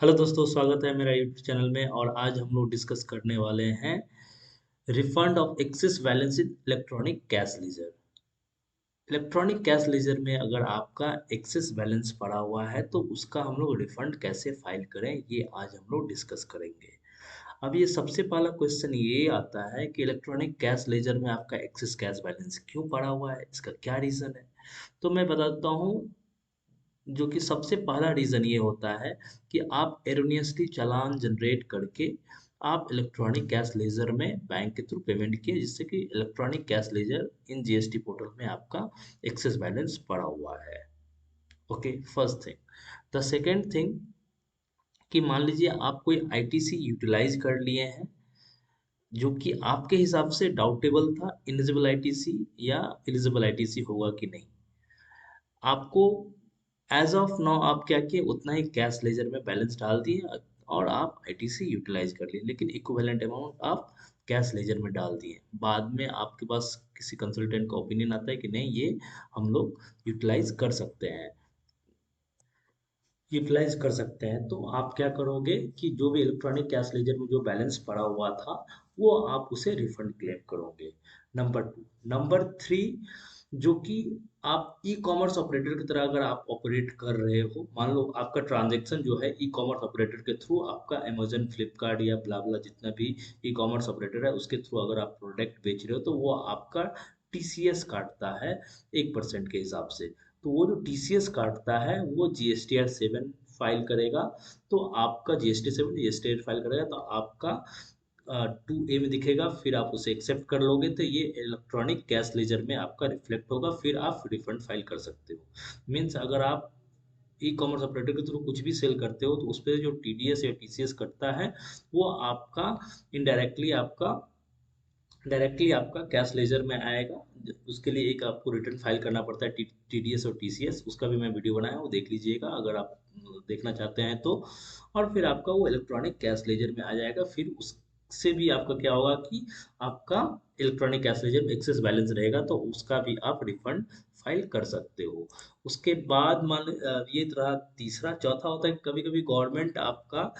Hello दोस्तों, स्वागत है मेरा यूट्यूब चैनल में। और आज हम लोग डिस्कस करने वाले हैं refund of excess balance in electronic cash ledger. Electronic cash ledger में अगर आपका एक्सेस बैलेंस पड़ा हुआ है तो उसका हम लोग रिफंड कैसे फाइल करें, ये आज हम लोग डिस्कस करेंगे। अब ये सबसे पहला क्वेश्चन ये आता है कि इलेक्ट्रॉनिक कैश लेजर में आपका एक्सेस कैश बैलेंस क्यों पड़ा हुआ है, इसका क्या रीज़न है। तो मैं बताता हूँ। जो कि सबसे पहला रीज़न ये होता है कि आप एरोनियसली चालान जनरेट करके आप इलेक्ट्रॉनिक कैश लेजर में बैंक के थ्रू पेमेंट किए, जिससे कि electronic cash laser in GST portal में आपका एक्सेस बैलेंस पड़ा हुआ है। Okay, first thing. The second thing कि मान लीजिए आप कोई आईटीसी यूटिलाइज कर लिए हैं जो कि आपके हिसाब से डाउटेबल था, इलिजिबल आईटीसी या एलिजिबल आईटीसी होगा कि नहीं। आपको एज ऑफ नाउ आप क्या किए, उतना ही कैश लेजर में बैलेंस डाल दिए और आप आईटीसी यूटिलाइज कर लिए, लेकिन इक्विवेलेंट अमाउंट आप कैश लेजर में डाल दिए। बाद में आपके पास किसी कंसल्टेंट का ओपिनियन आता है कि नहीं, ये हम लोग यूटिलाइज कर सकते हैं। यूटिलाइज कर सकते हैं तो आप क्या करोगे कि जो भी इलेक्ट्रॉनिक कैश लेजर में जो बैलेंस पड़ा हुआ था वो आप उसे रिफंड क्लेम करोगे। Number two. नंबर थ्री, जो कि आप ई कॉमर्स ऑपरेटर की तरह अगर आप ऑपरेट कर रहे हो, मान लो आपका ट्रांजैक्शन जो है ई कॉमर्स ऑपरेटर के थ्रू, आपका अमेजन फ्लिपकार्ट या ब्ला ब्ला जितना भी ई कॉमर्स ऑपरेटर है उसके थ्रू अगर आप प्रोडक्ट बेच रहे हो तो वो आपका टीसीएस काटता है 1% के हिसाब से। तो वो जो टीसीएस काटता है वो जीएसटीआर 7 फाइल करेगा। तो आपका जीएसटी 7 जीएसटी फाइल करेगा तो आपका 2A में दिखेगा, फिर आप उसे एक्सेप्ट कर लोगे तो ये इलेक्ट्रॉनिक कैश लेजर में आपका रिफ्लेक्ट होगा, फिर आप रिफंड फाइल कर सकते हो। मीन्स अगर आप ई कॉमर्स ऑपरेटर के थ्रू कुछ भी सेल करते हो तो उस पर जो टीडीएस या टीसीएस कटता है वो आपका इनडायरेक्टली आपका डायरेक्टली आपका कैश लेजर में आएगा। उसके लिए एक आपको रिटर्न फाइल करना पड़ता है, टीडीएस और टीसीएस। उसका भी मैं वीडियो बनाया हूँ, वो देख लीजिएगा अगर आप देखना चाहते हैं तो। और फिर आपका वो इलेक्ट्रॉनिक कैश लेजर में आ जाएगा। फिर उससे भी आपका क्या होगा कि आपका इलेक्ट्रॉनिक कैश लेजर में एक्सेस बैलेंस रहेगा तो उसका भी आप रिफंड फाइल कर सकते हो। उसके बाद ये रहा तीसरा। चौथा होता है कभी कभी गवर्नमेंट आपका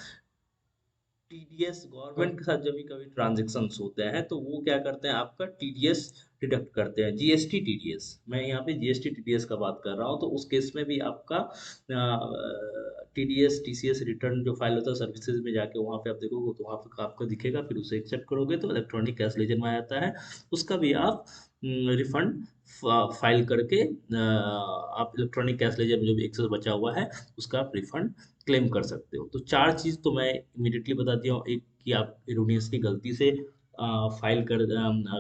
टीडीएस, गवर्नमेंट के साथ जब भी कभी ट्रांजेक्शन्स होते हैं तो वो क्या करते हैं, आपका टीडीएस डिडक्ट करते हैं। जीएसटी टीडीएस, मैं यहाँ पे जीएसटी टीडीएस का बात कर रहा हूँ। तो उस केस में भी आपका टीडीएस टीसीएस रिटर्न जो फाइल होता है सर्विसेज में जाके वहाँ पे आप देखोगे तो वहाँ पे आपको दिखेगा, फिर उसे एक्सेप्ट करोगे तो इलेक्ट्रॉनिक कैश लेजर में आ जाता है। उसका भी आप रिफंड फाइल करके आप इलेक्ट्रॉनिक कैश लेजर में जो भी एक्सेस बचा हुआ है उसका आप रिफंड क्लेम कर सकते हो। तो चार चीज़ तो मैं इमीडिएटली बता दिया हूँ। एक कि आप इरोनियसली गलती से फाइल कर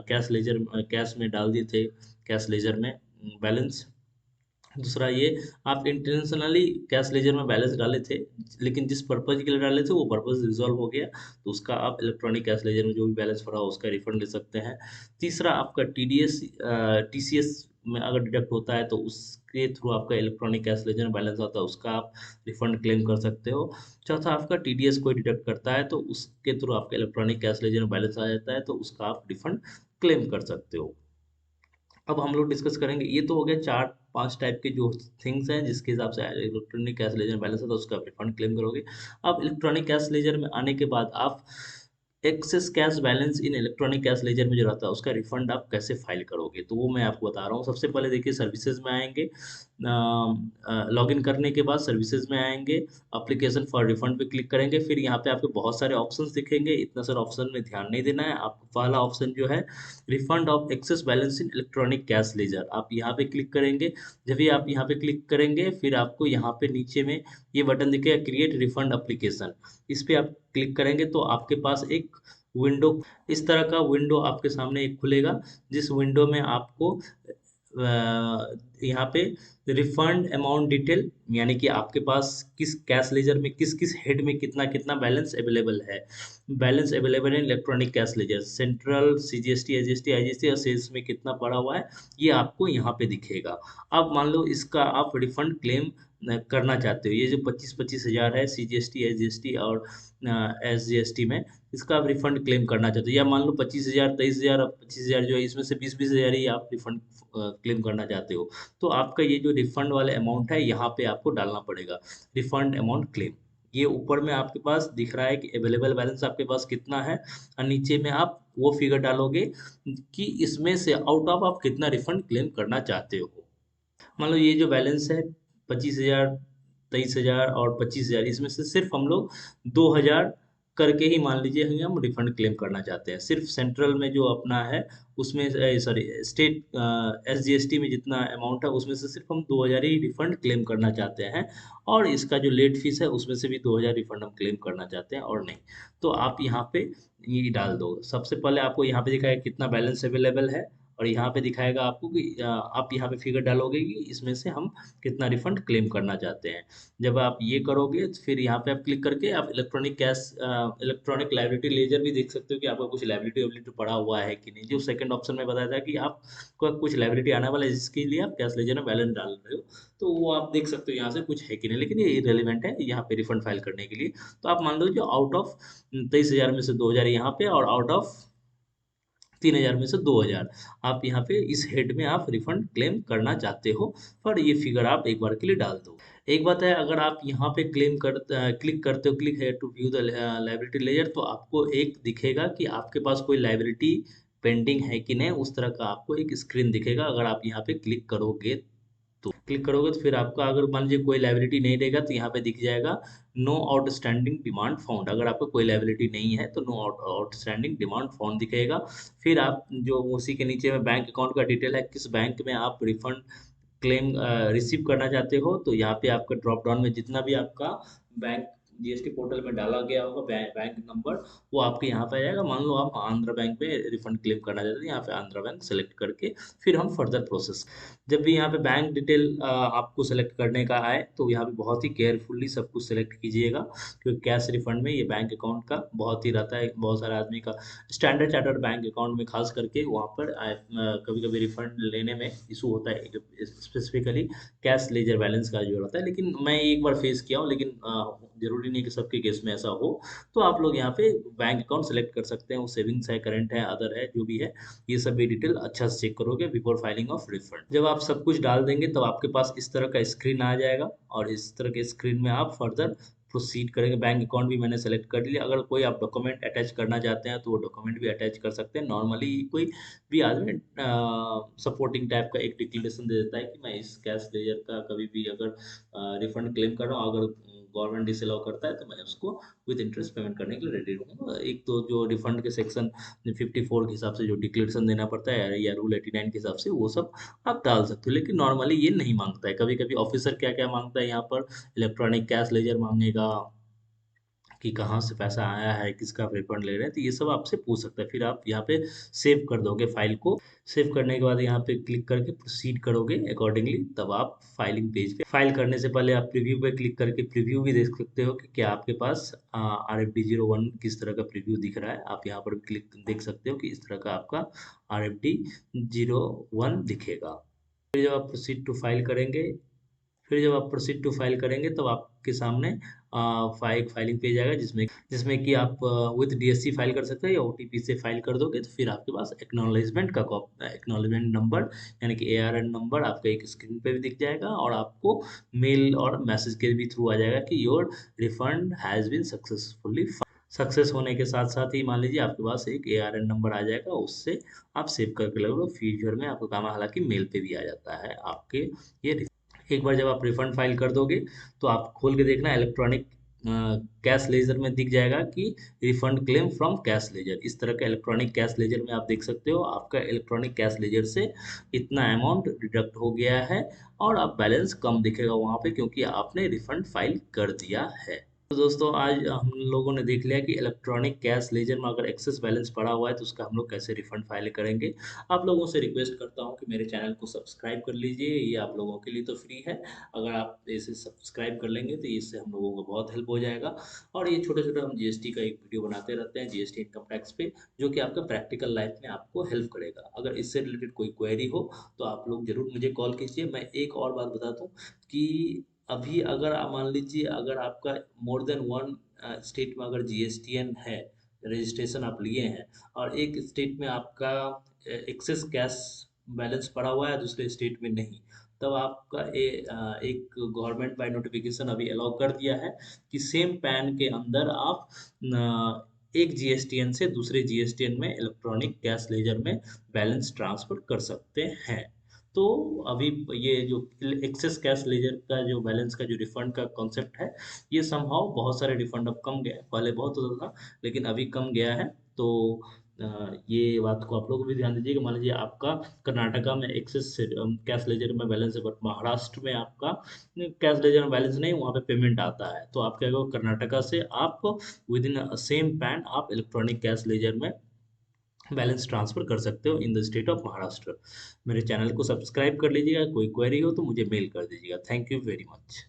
कैश लेजर कैश में डाल दिए थे, कैश लेजर में बैलेंस। दूसरा ये, आप इंटेंशनली कैश लेजर में बैलेंस डाले थे, लेकिन जिस पर्पज के लिए डाले थे वो पर्पज रिजॉल्व हो गया तो उसका आप इलेक्ट्रॉनिक कैश लेजर में जो भी बैलेंस पड़ा हो उसका रिफंड ले सकते हैं। तीसरा, आपका टीडीएस टीसीएस में अगर डिडक्ट होता है तो उसके थ्रू आपका इलेक्ट्रॉनिक कैश लेजर में बैलेंस आता है, उसका आप रिफंड क्लेम कर सकते हो। चौथा, आपका टीडीएस कोई डिडक्ट करता है तो उसके थ्रू आपका इलेक्ट्रॉनिक कैश लेजर में बैलेंस आ जाता है तो उसका आप रिफंड क्लेम कर सकते हो। अब हम लोग डिस्कस करेंगे, ये तो हो गया चार पांच टाइप के जो थिंग्स हैं जिसके हिसाब से इलेक्ट्रॉनिक कैश लेजर बैलेंस है तो उसका आप रिफंड क्लेम करोगे। अब इलेक्ट्रॉनिक कैश लेजर में आने के बाद आप access cash balance in electronic cash laser में जो रहता है उसका रिफंड आप कैसे फाइल करोगे, तो वो मैं आपको बता रहा हूँ। सबसे पहले देखिए, सर्विसेज में आएंगे। लॉगिन करने के बाद सर्विसेज में आएंगे, एप्लीकेशन फॉर रिफंड पे क्लिक करेंगे। फिर यहाँ पे आपको बहुत सारे ऑप्शंस दिखेंगे, इतना सारा ऑप्शन में ध्यान नहीं देना है आपको। पहला ऑप्शन जो है refund of excess balance in electronic cash ledger, आप यहाँ पे क्लिक करेंगे। जब भी आप यहाँ पे क्लिक करेंगे फिर आपको यहाँ पे नीचे में ये बटन दिखेगा, क्रिएट रिफंड एप्लीकेशन। इस पे आप क्लिक करेंगे तो आपके पास एक विंडो, इस तरह का विंडो आपके सामने एक खुलेगा, जिस विंडो में आपको यहाँ पे रिफंड अमाउंट डिटेल, यानी कि आपके पास किस कैश लेजर में किस किस हेड में कितना कितना बैलेंस अवेलेबल है। बैलेंस अवेलेबल है electronic cash laser, central, CGST, AGST, IGST और सेल्स में कितना पड़ा हुआ है ये आपको यहाँ पे दिखेगा। अब मान लो इसका आप रिफंड क्लेम करना चाहते हो, ये जो 25,000 है सीजीएसटी, एजीएसटी और एसजीएसटी में, इसका आप रिफंड क्लेम करना चाहते हो। या मान लो 25,000, 23,000 और 25,000 जो है इसमें से 20,000 ही आप रिफंड क्लेम करना चाहते हो, तो आपका ये जो रिफंड वाले अमाउंट है यहाँ पे आपको डालना पड़ेगा, रिफंड अमाउंट क्लेम। ये ऊपर में आपके पास दिख रहा है कि अवेलेबल बैलेंस आपके पास कितना है, और नीचे में आप वो फिगर डालोगे कि इसमें से आउट ऑफ आप कितना रिफंड क्लेम करना चाहते हो। मान लो ये जो बैलेंस है 25,000, 23,000 और 25,000, इसमें से सिर्फ हम लोग 2,000 करके ही मान लीजिए हम रिफंड क्लेम करना चाहते हैं। सिर्फ सेंट्रल में जो अपना है उसमें, सॉरी, स्टेट SGST में जितना अमाउंट है उसमें से सिर्फ हम 2,000 ही रिफंड क्लेम करना चाहते हैं, और इसका जो लेट फीस है उसमें से भी 2,000 रिफंड हम क्लेम करना चाहते हैं और नहीं। तो आप यहाँ पे ये डाल दो। सबसे पहले आपको यहाँ पे दिखाएगा कितना बैलेंस अवेलेबल है, और यहाँ पे दिखाएगा आपको कि आप यहाँ पे फिगर डालोगे कि इसमें से हम कितना रिफंड क्लेम करना चाहते हैं। जब आप ये करोगे तो फिर यहाँ पे आप क्लिक करके आप electronic cash, electronic liability ledger भी देख सकते हो कि आपका कुछ लायबिलिटी वेबिलिटी पड़ा हुआ है कि नहीं। जो सेकंड ऑप्शन में बताया था कि आपको कुछ लायबिलिटी आने वाला है जिसके लिए आप कैश लेजर में बैलेंस डाल रहे हो, तो वो आप देख सकते हो यहाँ से कुछ है कि नहीं, लेकिन ये इरेलीवेंट है यहाँ पे रिफंड फाइल करने के लिए। तो आप मान लो जो आउट ऑफ 23,000 में से 2,000 यहाँ पे, और आउट ऑफ 3,000 में से 2,000 आप यहाँ पे इस हेड में आप रिफंड क्लेम करना चाहते हो, पर ये फिगर आप एक बार के लिए डाल दो। एक बात है, अगर आप यहाँ पे क्लिक करते हो, click here to view the liability ledger, तो आपको एक दिखेगा कि आपके पास कोई लाइबिलिटी पेंडिंग है कि नहीं, उस तरह का आपको एक स्क्रीन दिखेगा। अगर आप यहाँ पे क्लिक करोगे तो फिर आपका अगर मान लीजिए कोई लाइबिलिटी नहीं रहेगा तो यहाँ पे दिख जाएगा नो आउटस्टैंडिंग डिमांड फाउंड। अगर आपका कोई लाइबिलिटी नहीं है तो नो आउटस्टैंडिंग डिमांड फाउंड दिखेगा। फिर आप जो उसी के नीचे में बैंक अकाउंट का डिटेल है, किस बैंक में आप रिफंड क्लेम रिसीव करना चाहते हो, तो यहाँ पे आपका ड्रॉप डाउन में जितना भी आपका बैंक GST पोर्टल में डाला गया होगा बैंक नंबर, वो आपके यहाँ पे आ जाएगा। मान लो आप आंध्रा बैंक में रिफंड क्लेम करना चाहते हैं, यहाँ पे आंध्रा बैंक सेलेक्ट करके फिर हम फर्दर प्रोसेस। जब भी यहाँ पे बैंक डिटेल आपको सेलेक्ट करने का आए तो यहाँ पे बहुत ही केयरफुल्ली सब कुछ सेलेक्ट कीजिएगा, क्योंकि कैश रिफंड में ये बैंक अकाउंट का बहुत ही रहता है। बहुत सारे आदमी का स्टैंडर्ड चार्टर्ड बैंक अकाउंट में खास करके वहाँ पर कभी कभी रिफंड लेने में इशू होता है, स्पेसिफिकली कैश लेजर बैलेंस का जो रहता है। लेकिन मैं एक बार फेस किया हूँ, लेकिन जरूरी नहीं कि सबके केस में ऐसा हो। तो आप लोग यहाँ पे बैंक अकाउंट सेलेक्ट कर सकते हैं, वो सेविंग्स है, करंट है, अदर है, जो भी है, ये सब भी डिटेल अच्छा से चेक करोगे बिफोर फाइलिंग ऑफ रिफंड। जब आप सब कुछ डाल देंगे तब आपके पास इस तरह का स्क्रीन आ जाएगा, और इस तरह के स्क्रीन में आप फर्दर प्रोसीड करेंगे। बैंक अकाउंट भी मैंने सेलेक्ट कर लिया। अगर कोई आप डॉक्यूमेंट अटैच करना चाहते हैं तो वो डॉक्यूमेंट भी अटैच कर सकते हैं। नॉर्मली कोई भी आदमी सपोर्टिंग टाइप का एक डिक्लेरेशन दे देता है कि मैं इस कैश लेजर का कभी भी अगर रिफंड क्लेम कर रहा हूँ, अगर गवर्नमेंट डिसअलाउ करता है तो मैं उसको विद इंटरेस्ट पेमेंट करने के लिए रेडी रहूँगा। एक तो जो रिफंड के सेक्शन 54 के हिसाब से जो डिक्लेरेशन देना पड़ता है, या रूल 89 के हिसाब से, वो सब आप डाल सकते हो। लेकिन नॉर्मली ये नहीं मांगता है। कभी कभी ऑफिसर क्या क्या मांगता है यहाँ पर, इलेक्ट्रॉनिक कैश लेजर मांगेगा कि कहाँ से पैसा आया है, किसका रिफंड ले रहे हैं, तो ये सब आपसे पूछ सकता है। फिर आप यहाँ पे सेव कर दोगे फाइल को। सेव करने के बाद यहाँ पे क्लिक करके प्रोसीड करोगे अकॉर्डिंगली, तब आप फाइलिंग पेज पे, फाइल करने से पहले आप प्रीव्यू पे क्लिक करके प्रीव्यू भी देख सकते हो कि क्या आपके पास RFD 01 किस तरह का प्रीव्यू दिख रहा है। आप यहाँ पर क्लिक देख सकते हो कि इस तरह का आपका RFD 01 दिखेगा। फिर जब आप प्रोसीड टू फाइल करेंगे, तब आपके सामने फाइलिंग पेज आएगा, जिसमें कि आप विद DSC फाइल कर सकते हैं, या OTP से फाइल कर दोगे तो फिर आपके पास एक्नॉलेजमेंट नंबर, यानी कि ARN नंबर आपका एक स्क्रीन पे भी दिख जाएगा, और आपको मेल और मैसेज के भी थ्रू आ जाएगा कि your refund has been successfully. Success होने के साथ साथ ही मान लीजिए आपके पास एक ARN नंबर आ जाएगा, उससे आप सेव करके लगो। फ्यूचर में आपको काम, हालांकि मेल पे भी आ जाता है आपके ये। एक बार जब आप रिफंड फाइल कर दोगे तो आप खोल के देखना, इलेक्ट्रॉनिक कैश लेजर में दिख जाएगा कि refund claim from cash ledger. इस तरह का इलेक्ट्रॉनिक कैश लेजर में आप देख सकते हो आपका इलेक्ट्रॉनिक कैश लेजर से इतना अमाउंट डिडक्ट हो गया है, और अब बैलेंस कम दिखेगा वहाँ पे, क्योंकि आपने रिफंड फाइल कर दिया है। तो दोस्तों, आज हम लोगों ने देख लिया कि इलेक्ट्रॉनिक कैश लेजर में अगर एक्सेस बैलेंस पड़ा हुआ है तो उसका हम लोग कैसे रिफंड फाइल करेंगे। आप लोगों से रिक्वेस्ट करता हूं कि मेरे चैनल को सब्सक्राइब कर लीजिए, ये आप लोगों के लिए तो फ्री है। अगर आप इसे सब्सक्राइब कर लेंगे तो इससे हम लोगों को बहुत हेल्प हो जाएगा। और ये छोटे छोटे हम GST का एक वीडियो बनाते रहते हैं, GST इनकम टैक्स पे, जो कि आपका प्रैक्टिकल लाइफ में आपको हेल्प करेगा। अगर इससे रिलेटेड कोई क्वेरी हो तो आप लोग जरूर मुझे कॉल कीजिए। मैं एक और बात बता दूं कि अभी अगर आप मान लीजिए, अगर आपका मोर देन वन स्टेट में अगर GSTN है, रजिस्ट्रेशन आप लिए हैं, और एक स्टेट में आपका एक्सेस कैश बैलेंस पड़ा हुआ है, दूसरे स्टेट में नहीं, तब आपका एक गवर्नमेंट बाय नोटिफिकेशन अभी अलाउ कर दिया है कि सेम पैन के अंदर आप एक जीएसटीएन से दूसरे जीएसटीएन में इलेक्ट्रॉनिक कैश लेजर में बैलेंस ट्रांसफर कर सकते हैं। तो अभी ये जो एक्सेस कैश लेजर का जो बैलेंस का जो रिफंड का कॉन्सेप्ट है, ये समहाउ बहुत सारे रिफंड अब कम गया है। पहले बहुत होता था लेकिन अभी कम गया है। तो ये बात को आप लोग भी ध्यान दीजिएगा। मान लीजिए आपका कर्नाटका में एक्सेस कैश लेजर में बैलेंस है, बट महाराष्ट्र में आपका कैश लेजर में बैलेंस नहीं, वहाँ पे पेमेंट आता है। तो आप क्या करो, कर्नाटका से आप विद इन सेम पैन आप इलेक्ट्रॉनिक कैश लेजर में बैलेंस ट्रांसफर कर सकते हो in the state of Maharashtra. मेरे चैनल को सब्सक्राइब कर लीजिएगा। कोई क्वेरी हो तो मुझे मेल कर दीजिएगा। Thank you very much.